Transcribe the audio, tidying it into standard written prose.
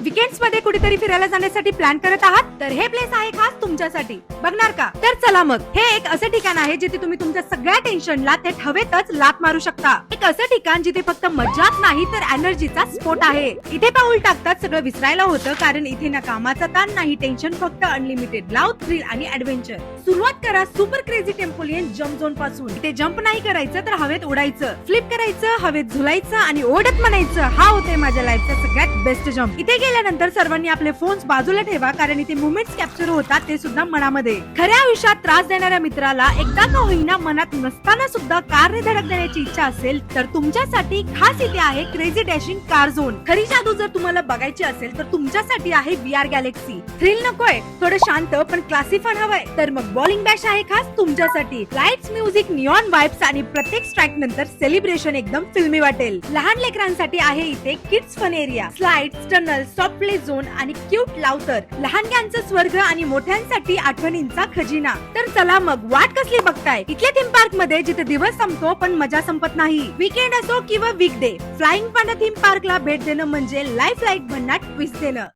Weekends मध्ये कुठेतरी फिरायला जाण्यासाठी प्लॅन करत आहात तर हे प्लेस आहे खास तुमच्यासाठी. बघणार का? तर चला मग, हे एक असं ठिकाण आहे जिथे तुम्ही तुमच्या सगळ्या टेन्शनला ते हवेतच लात मारू शकता. एक असं ठिकाण जिथे फक्त मजाच नाही तर एनर्जीचा स्फोट आहे. इथे पाऊल टाकतात सगळं विसरायला होतं, कारण इथे ना कामाचा ताण नाही टेन्शन, फक्त अनलिमिटेड लव्ह, थ्रिल आणि ऍडव्हेंचर. सुरुवात करा सुपर क्रेझी टेम्पोलियन जम्प झोन पासून. इथे जम्प नाही करायचं तर हवेत उडायचं, फ्लिप करायचं, हवेत झुलायचं आणि ओढत म्हणायचं, हा होते माझ्या लाईफचा सगळ्यात बेस्ट जम्प. इथे गेल्यानंतर सर्वांनी आपले फोन्स बाजूला ठेवा, कारण इथे मुवमेंट्स कॅप्चर होतात, ते सुद्धा मनामध्ये. खऱ्या आयुष्यात त्रास देणाऱ्या मित्राला एकदा का होईना मनात नसताना सुद्धा कारने धडक देण्याची इच्छा असेल तर तुमच्यासाठी खास इथे आहे क्रेझी डॅशिंग कार झोन. खरी जादू जर तुम्हाला बघायची असेल तर तुमच्यासाठी आहे VR गॅलेक्सी. थ्रिल नकोय, थोडं शांत पण क्लासी फन हवंय तर मग बॉलिंग बॅश आहे खास तुमच्यासाठी. लाईट्स, म्युझिक, निऑन वाइब्स आणि प्रत्येक स्ट्राईक नंतर सेलिब्रेशन एकदम फिल्मी वाटेल. लहान लेकरांसाठी आहे इथे kids fun area, slides, tunnel, soft play zone आणि क्यूट लावतर. लहानग्यांचा स्वर्ग आणि मोठ्यांसाठी आठवणींचा खजिना. तर चला मग, वाट कसली बघताय? इथल्या थीम पार्क मध्ये जिथे दिवस संपतो पण मजा संपत नाही. वीकेंड असो किंवा वीकडे, फ्लाइंग पांडा थीम पार्कला भेट देणं म्हणजे लाईफ लाईक भन्नाट ट्विस्ट देणं.